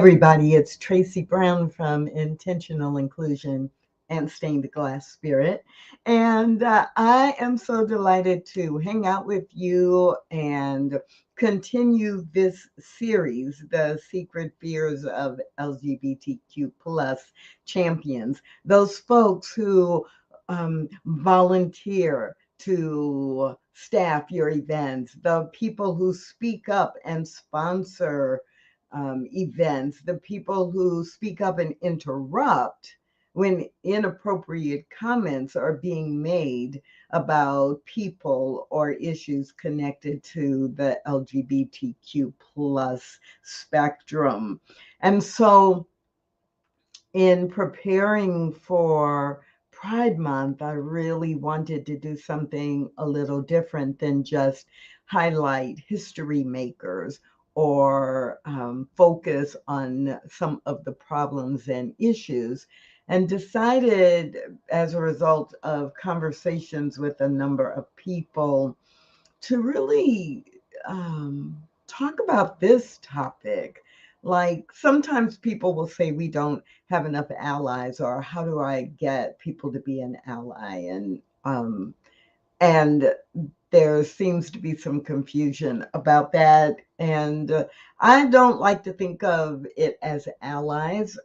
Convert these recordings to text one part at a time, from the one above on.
everybody, it's Tracy Brown from Intentional Inclusion and Stained Glass Spirit. And I am so delighted to hang out with you and continue this series, The Secret Fears of LGBTQ plus champions, those folks who volunteer to staff your events, the people who speak up and sponsor events, the people who speak up and interrupt when inappropriate comments are being made about people or issues connected to the LGBTQ plus spectrum. And so in preparing for Pride Month, I really wanted to do something a little different than just highlight history makers or focus on some of the problems and issues, and decided, as a result of conversations with a number of people, to really talk about this topic. Like sometimes people will say we don't have enough allies, or how do I get people to be an ally? And there seems to be some confusion about that. And I don't like to think of it as allies.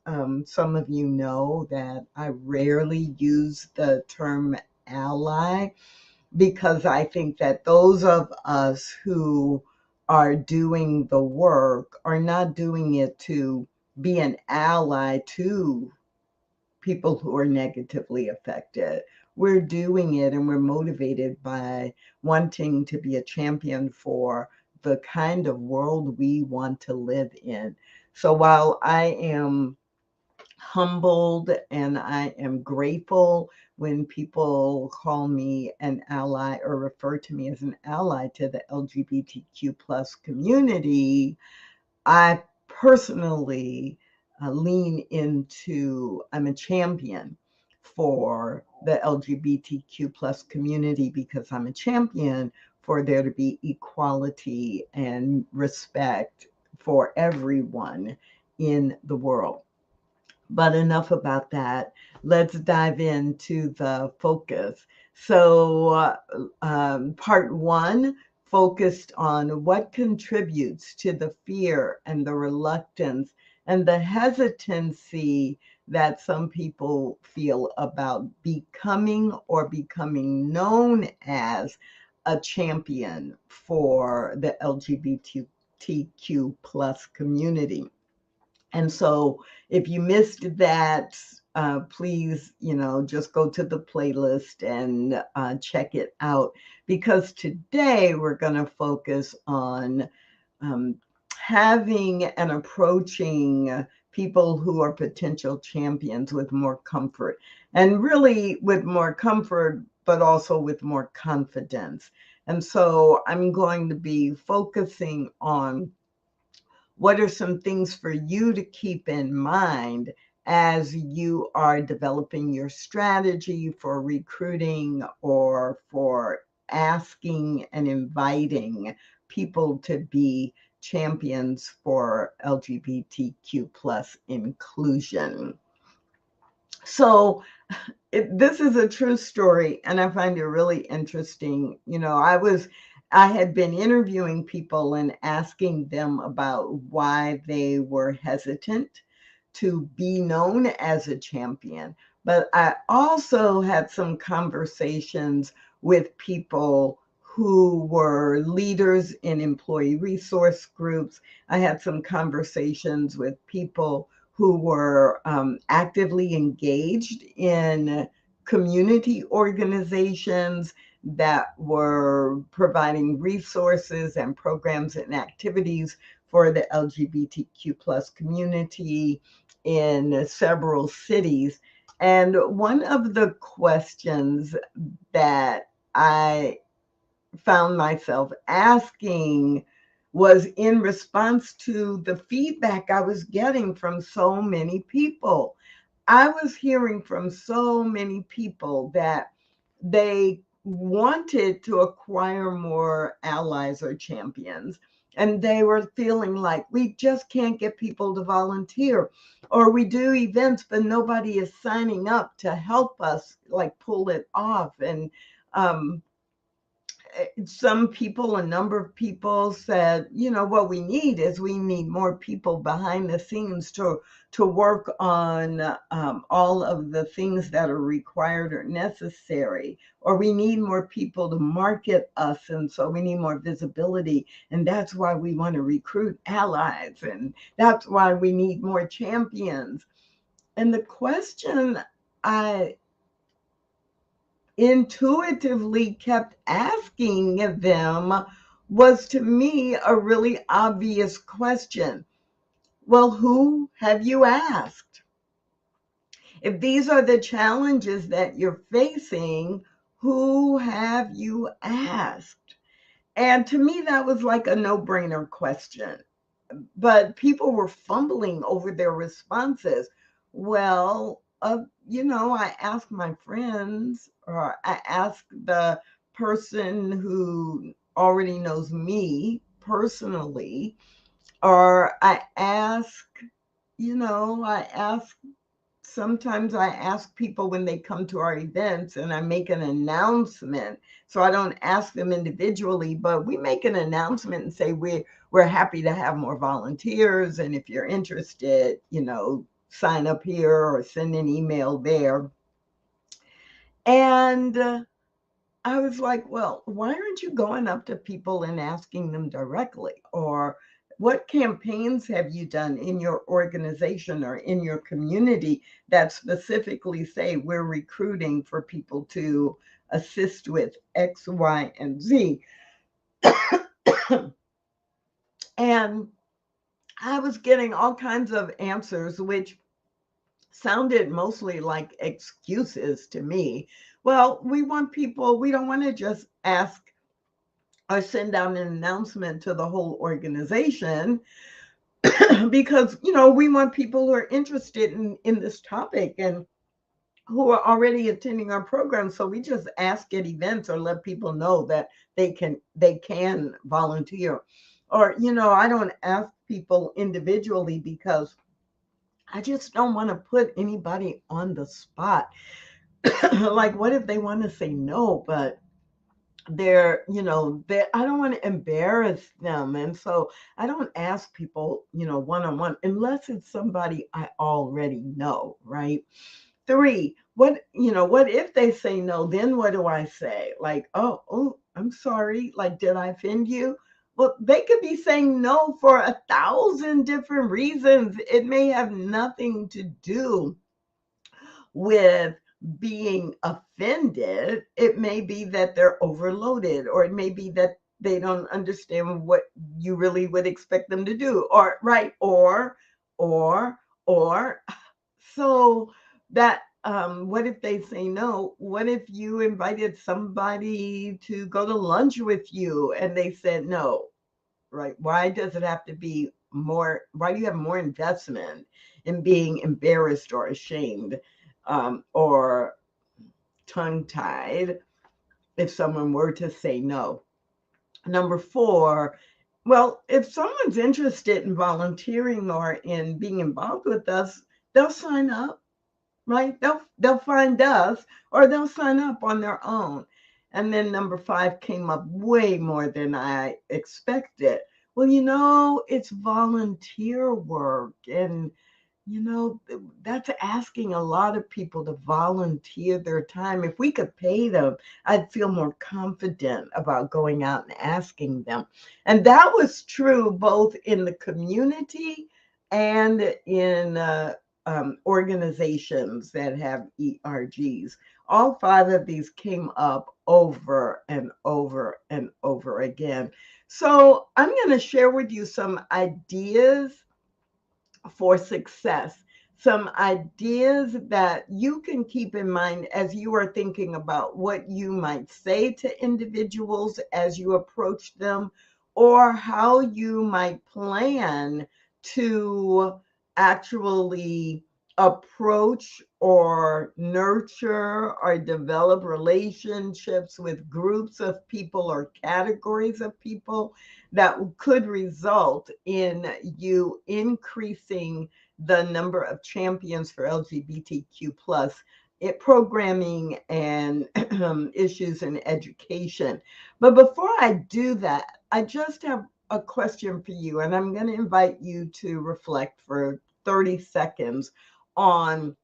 Some of you know that I rarely use the term ally, because I think that those of us who are doing the work are not doing it to be an ally to people who are negatively affected. We're doing it and we're motivated by wanting to be a champion for the kind of world we want to live in. So while I am humbled and I am grateful when people call me an ally or refer to me as an ally to the LGBTQ plus community, I personally lean into, I'm a champion for the LGBTQ plus community, because I'm a champion for there to be equality and respect for everyone in the world. But enough about that. Let's dive into the focus. So, part one focused on what contributes to the fear and the reluctance and the hesitancy that some people feel about becoming or becoming known as a champion for the LGBTQ plus community. And so if you missed that, please, just go to the playlist and check it out, because today we're going to focus on um, having and approaching people who are potential champions with more comfort, and really with more comfort, but also with more confidence. And so I'm going to be focusing on what are some things for you to keep in mind as you are developing your strategy for recruiting or for asking and inviting people to be champions for LGBTQ plus inclusion? So this is a true story, and I find it really interesting. I had been interviewing people and asking them about why they were hesitant to be known as a champion. But I also had some conversations with people who were leaders in employee resource groups. I had some conversations with people who were actively engaged in community organizations that were providing resources and programs and activities for the LGBTQ plus community in several cities. And one of the questions that I found myself asking was in response to the feedback I was getting from so many people. I was hearing from so many people that they wanted to acquire more allies or champions. And they were feeling like we just can't get people to volunteer, or we do events, but nobody is signing up to help us like pull it off. And um, some people, a number of people said, what we need more people behind the scenes to work on all of the things that are required or necessary, or we need more people to market us, and so we need more visibility, and that's why we want to recruit allies, and that's why we need more champions. And the question I intuitively kept asking them was, to me, a really obvious question. Well, who have you asked? If these are the challenges that you're facing, who have you asked? And to me, that was like a no-brainer question. But people were fumbling over their responses. Well, I asked my friends, or I asked the person who already knows me personally, or I ask, sometimes I ask people when they come to our events, and I make an announcement. So I don't ask them individually, but we make an announcement and say we're happy to have more volunteers. And if you're interested, sign up here or send an email there. And I was like, well, why aren't you going up to people and asking them directly? Or what campaigns have you done in your organization or in your community that specifically say we're recruiting for people to assist with X, Y, and Z? And I was getting all kinds of answers, which sounded mostly like excuses to me. Well, we don't want to just ask or send out an announcement to the whole organization because we want people who are interested in this topic and who are already attending our program. So we just ask at events or let people know that they can volunteer. Or I don't ask people individually because I just don't want to put anybody on the spot. Like, what if they want to say no, but I don't want to embarrass them. And so I don't ask people, one-on-one, unless it's somebody I already know, right? Three, what if they say no? Then what do I say? Like, oh, I'm sorry. Like, did I offend you? Well, they could be saying no for 1,000 different reasons. It may have nothing to do with being offended. It may be that they're overloaded, or it may be that they don't understand what you really would expect them to do, or right, or so that what if they say no? What if you invited somebody to go to lunch with you and they said no? Right? Why does it have to be more? Why do you have more investment in being embarrassed or ashamed, or tongue tied if someone were to say no? Number four, well, if someone's interested in volunteering or in being involved with us, they'll sign up, right? They'll find us, or they'll sign up on their own. And then number five came up way more than I expected. Well, it's volunteer work, and that's asking a lot of people to volunteer their time. If we could pay them, I'd feel more confident about going out and asking them. And that was true both in the community and in organizations that have ERGs. All five of these came up over and over and over again. So I'm going to share with you some ideas for success, some ideas that you can keep in mind as you are thinking about what you might say to individuals as you approach them, or how you might plan to actually approach or nurture or develop relationships with groups of people or categories of people that could result in you increasing the number of champions for LGBTQ plus programming and issues in education. But before I do that, I just have a question for you, and I'm going to invite you to reflect for 30 seconds on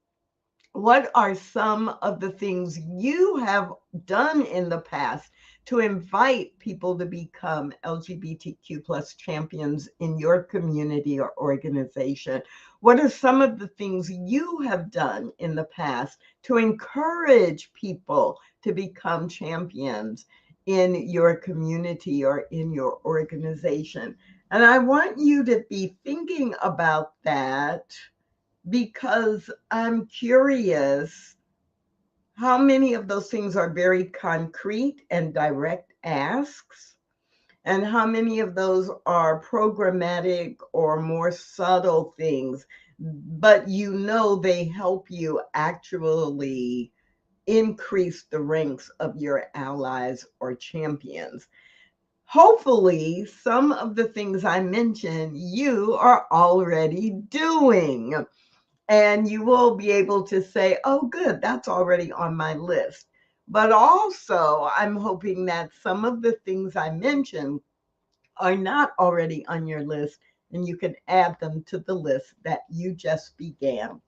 what are some of the things you have done in the past to invite people to become LGBTQ plus champions in your community or organization? What are some of the things you have done in the past to encourage people to become champions in your community or in your organization? And I want you to be thinking about that because I'm curious how many of those things are very concrete and direct asks, and how many of those are programmatic or more subtle things, but you know they help you actually increase the ranks of your allies or champions. Hopefully, some of the things I mentioned you are already doing. And you will be able to say, oh, good, that's already on my list. But also, I'm hoping that some of the things I mentioned are not already on your list, and you can add them to the list that you just began.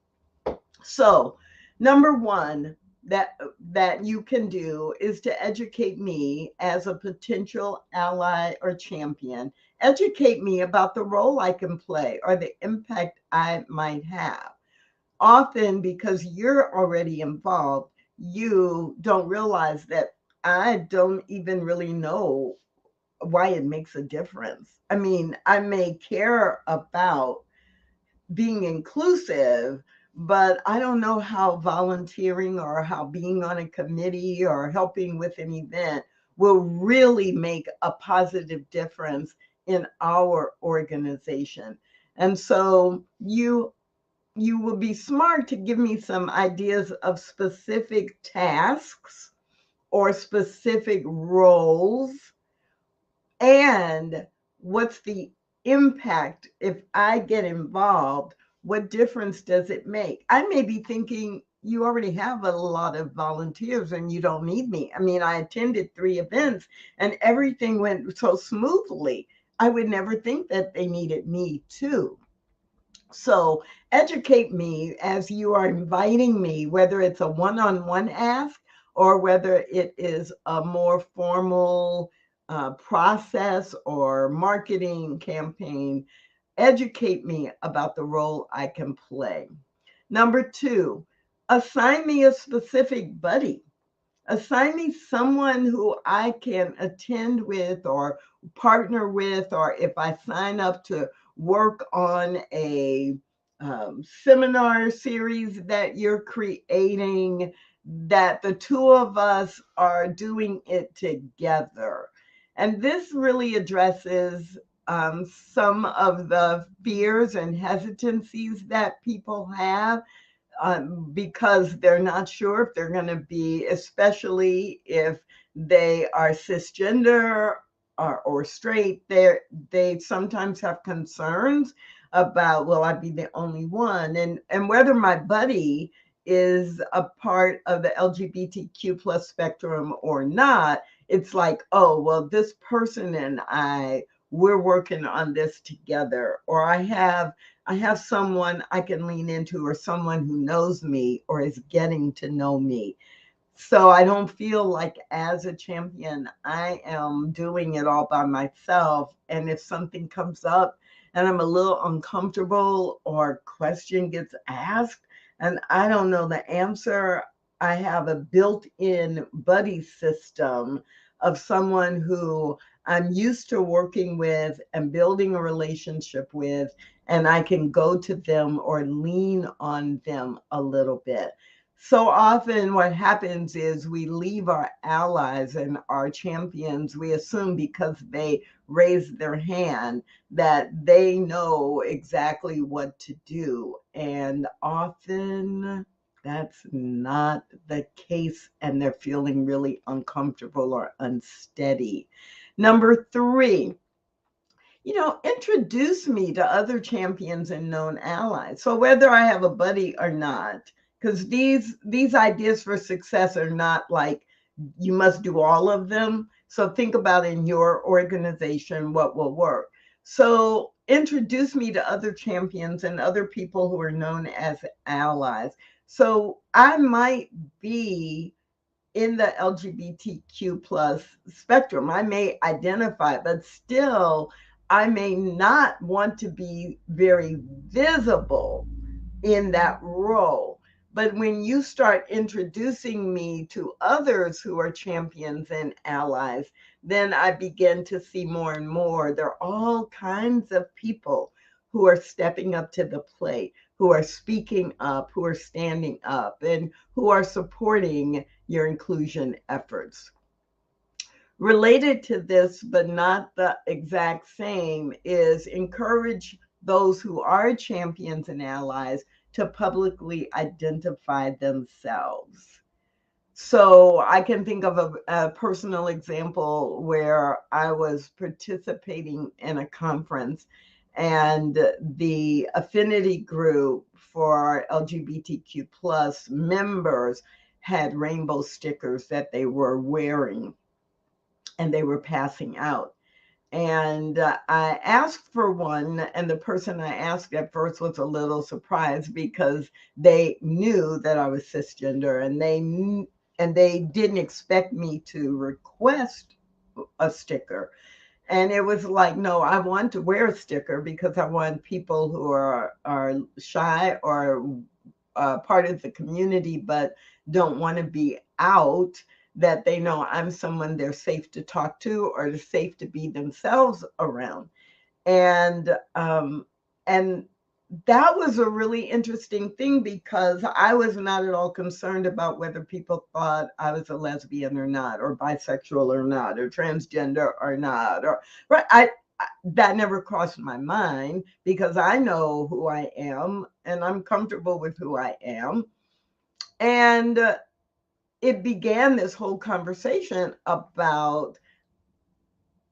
So, number one that you can do is to educate me as a potential ally or champion. Educate me about the role I can play or the impact I might have. Often, because you're already involved, you don't realize that I don't even really know why it makes a difference. I mean, I may care about being inclusive, but I don't know how volunteering or how being on a committee or helping with an event will really make a positive difference in our organization. And so you will be smart to give me some ideas of specific tasks or specific roles, and what's the impact if I get involved? What difference does it make? I may be thinking you already have a lot of volunteers and you don't need me. I mean, I attended 3 events and everything went so smoothly. I would never think that they needed me too. So educate me as you are inviting me, whether it's a one-on-one ask or whether it is a more formal process or marketing campaign. Educate me about the role I can play. Number 2, assign me a specific buddy. Assign me someone who I can attend with or partner with, or if I sign up to work on a seminar series that you're creating, that the two of us are doing it together. And this really addresses some of the fears and hesitancies that people have, because they're not sure if they're going to be, especially if they are cisgender or straight, they sometimes have concerns about, will I be the only one? And whether my buddy is a part of the LGBTQ plus spectrum or not, it's like, oh, well, this person and we're working on this together. Or I have someone I can lean into, or someone who knows me or is getting to know me. So I don't feel like as a champion, I am doing it all by myself. And if something comes up and I'm a little uncomfortable or a question gets asked and I don't know the answer, I have a built-in buddy system of someone who I'm used to working with and building a relationship with, and I can go to them or lean on them a little bit. So often what happens is we leave our allies and our champions, we assume because they raise their hand that they know exactly what to do. And often that's not the case, and they're feeling really uncomfortable or unsteady. Number three, introduce me to other champions and known allies. So whether I have a buddy or not, because these ideas for success are not like you must do all of them. So think about in your organization what will work. So introduce me to other champions and other people who are known as allies. So I might be in the LGBTQ plus spectrum. I may identify, but still, I may not want to be very visible in that role. But when you start introducing me to others who are champions and allies, then I begin to see more and more. There are all kinds of people who are stepping up to the plate, who are speaking up, who are standing up, and who are supporting your inclusion efforts. Related to this, but not the exact same, is encourage those who are champions and allies to publicly identify themselves. So I can think of a personal example where I was participating in a conference, and the affinity group for LGBTQ plus members had rainbow stickers that they were wearing and they were passing out. And I asked for one, and the person I asked at first was a little surprised because they knew that I was cisgender, and they didn't expect me to request a sticker. And it was like, no, I want to wear a sticker because I want people who are shy or part of the community but don't want to be out, that they know I'm someone they're safe to talk to or they're safe to be themselves around. And that was a really interesting thing because I was not at all concerned about whether people thought I was a lesbian or not, or bisexual or not, or transgender or not, or right. That never crossed my mind because I know who I am and I'm comfortable with who I am. And it began this whole conversation about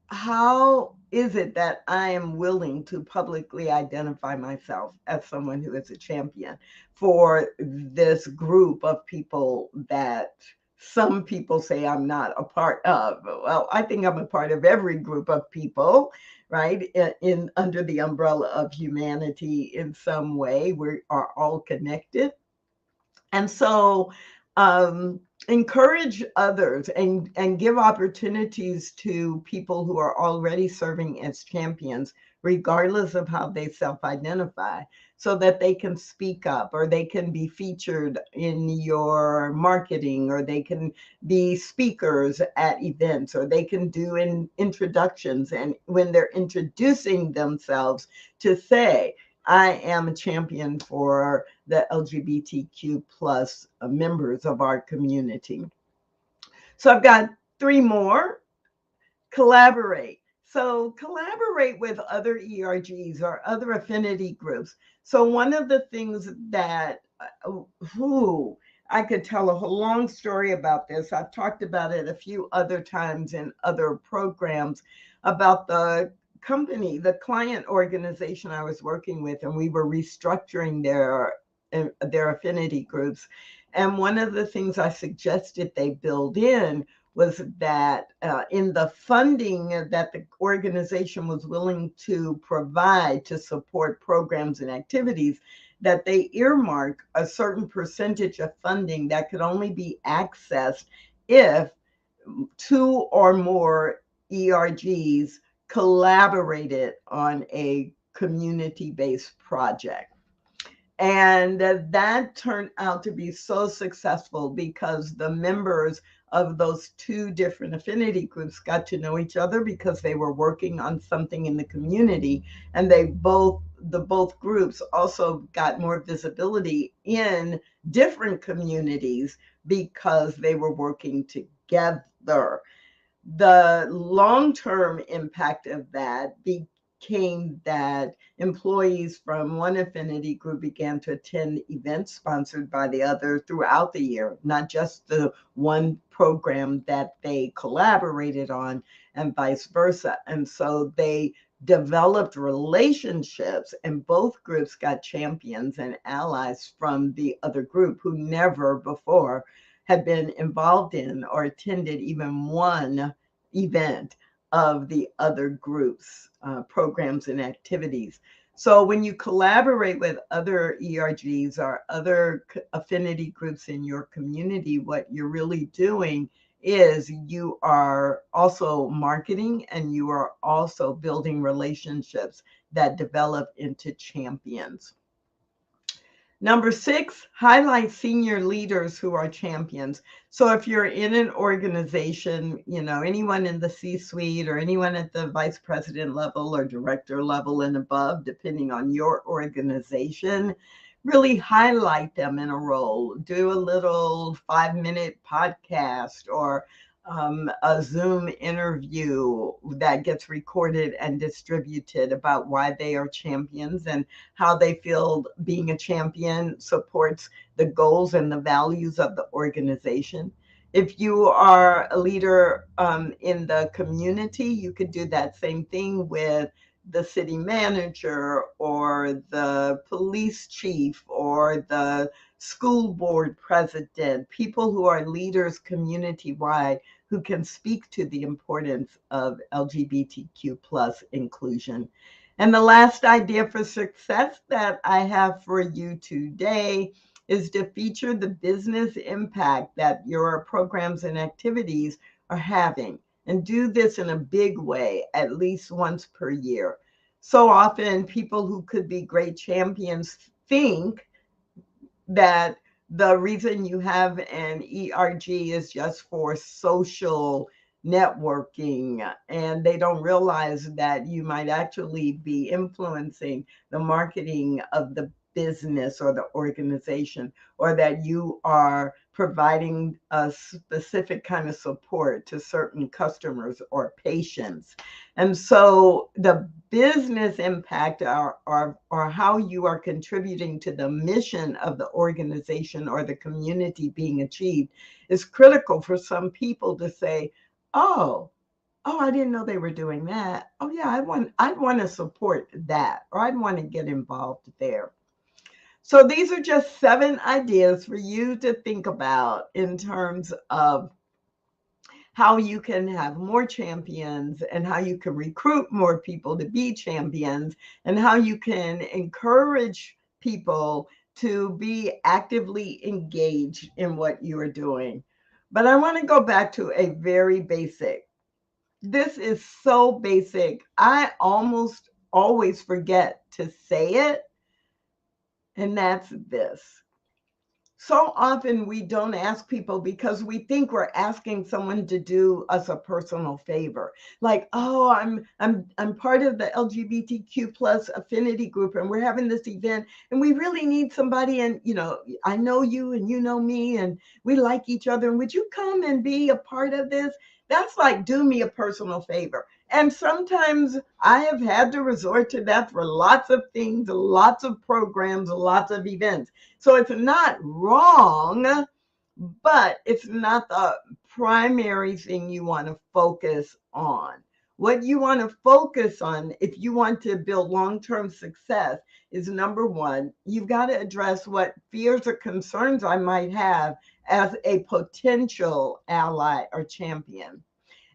how is it that I am willing to publicly identify myself as someone who is a champion for this group of people that some people say I'm not a part of. Well, I think I'm a part of every group of people, right? In under the umbrella of humanity in some way. We are all connected. And so encourage others and give opportunities to people who are already serving as champions, regardless of how they self-identify, so that they can speak up or they can be featured in your marketing, or they can be speakers at events, or they can do introductions. And when they're introducing themselves, to say, I am a champion for the LGBTQ plus members of our community. So I've got three more. Collaborate. So collaborate with other ERGs or other affinity groups. So one of the things that I could tell a whole long story about this. I've talked about it a few other times in other programs about the company, the client organization I was working with, and we were restructuring their affinity groups. And one of the things I suggested they build in was that in the funding that the organization was willing to provide to support programs and activities, that they earmark a certain percentage of funding that could only be accessed if two or more ERGs collaborated on a community-based project. And that turned out to be so successful because the members of those two different affinity groups got to know each other because they were working on something in the community. And both groups also got more visibility in different communities because they were working together. The long-term impact of that came that employees from one affinity group began to attend events sponsored by the other throughout the year, not just the one program that they collaborated on, and vice versa. And so they developed relationships, and both groups got champions and allies from the other group who never before had been involved in or attended even one event of the other groups, programs, and activities. So when you collaborate with other ERGs or other affinity groups in your community, what you're really doing is you are also marketing and you are also building relationships that develop into champions. Number 6, highlight senior leaders who are champions. So if you're in an organization, anyone in the C-suite or anyone at the vice president level or director level and above, depending on your organization, really highlight them in a role. Do a little 5-minute podcast or a Zoom interview that gets recorded and distributed about why they are champions and how they feel being a champion supports the goals and the values of the organization. If you are a leader in the community, you could do that same thing with the city manager or the police chief or the school board president, people who are leaders community-wide who can speak to the importance of LGBTQ plus inclusion. And the last idea for success that I have for you today is to feature the business impact that your programs and activities are having, and do this in a big way at least once per year. So often people who could be great champions think that the reason you have an ERG is just for social networking, and they don't realize that you might actually be influencing the marketing of the business or the organization, or that you are providing a specific kind of support to certain customers or patients. And so the business impact or how you are contributing to the mission of the organization or the community being achieved is critical for some people to say, oh, I didn't know they were doing that. Oh yeah, I'd want to support that, or I'd want to get involved there. So these are just 7 ideas for you to think about in terms of how you can have more champions and how you can recruit more people to be champions and how you can encourage people to be actively engaged in what you are doing. But I want to go back to a very basic. This is so basic. I almost always forget to say it, and that's this. So often we don't ask people because we think we're asking someone to do us a personal favor. Like, oh, I'm part of the LGBTQ plus affinity group and we're having this event and we really need somebody, and I know you and you know me and we like each other, and would you come and be a part of this? That's like, do me a personal favor. And sometimes I have had to resort to that for lots of things, lots of programs, lots of events. So it's not wrong, but it's not the primary thing you want to focus on. What you want to focus on, if you want to build long-term success, is number 1, you've got to address what fears or concerns I might have as a potential ally or champion.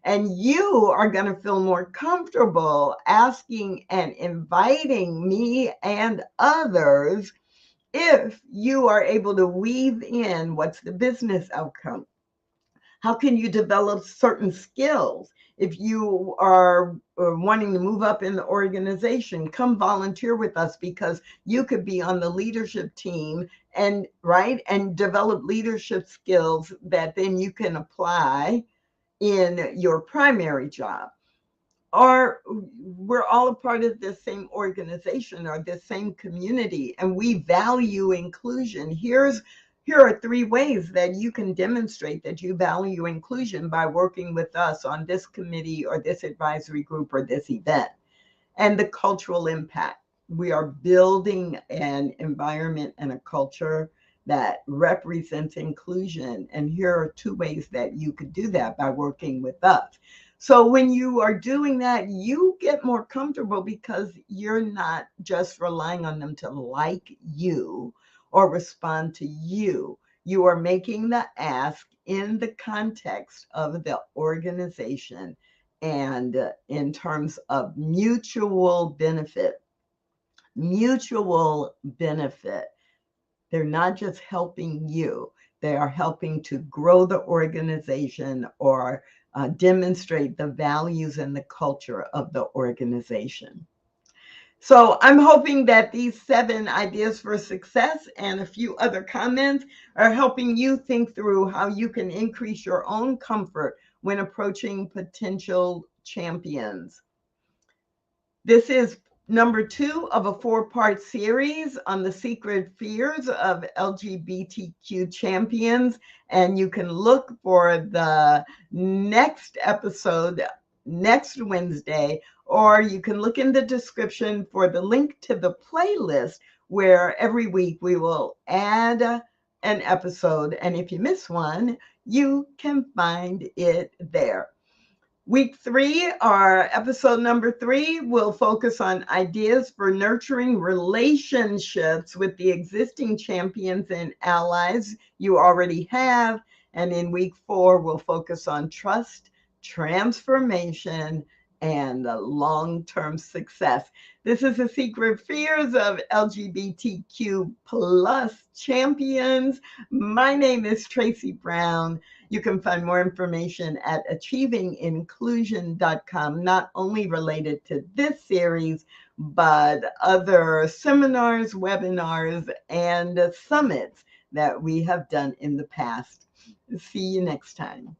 And you are going to feel more comfortable asking and inviting me and others if you are able to weave in what's the business outcome. How can you develop certain skills? If you are wanting to move up in the organization, come volunteer with us because you could be on the leadership team and develop leadership skills that then you can apply in your primary job. Or we're all a part of the same organization or the same community, and we value inclusion. Here are 3 ways that you can demonstrate that you value inclusion by working with us on this committee or this advisory group or this event. and the cultural impact. We are building an environment and a culture that represents inclusion. And here are two ways that you could do that by working with us. So when you are doing that, you get more comfortable because you're not just relying on them to like you or respond to you. You are making the ask in the context of the organization and in terms of mutual benefit. Mutual benefit. They're not just helping you, they are helping to grow the organization or demonstrate the values and the culture of the organization. So I'm hoping that these 7 ideas for success and a few other comments are helping you think through how you can increase your own comfort when approaching potential champions. This is number 2 of a 4-part series on the secret fears of LGBTQ champions. And you can look for the next episode next Wednesday, or you can look in the description for the link to the playlist where every week we will add an episode. And if you miss one, you can find it there. Week 3, our episode number 3, will focus on ideas for nurturing relationships with the existing champions and allies you already have. And in week 4, we'll focus on trust, transformation, and long-term success. This is the secret fears of LGBTQ plus champions. My name is Tracy Brown. You can find more information at achieving-inclusion.com, not only related to this series, but other seminars, webinars, and summits that we have done in the past. See you next time.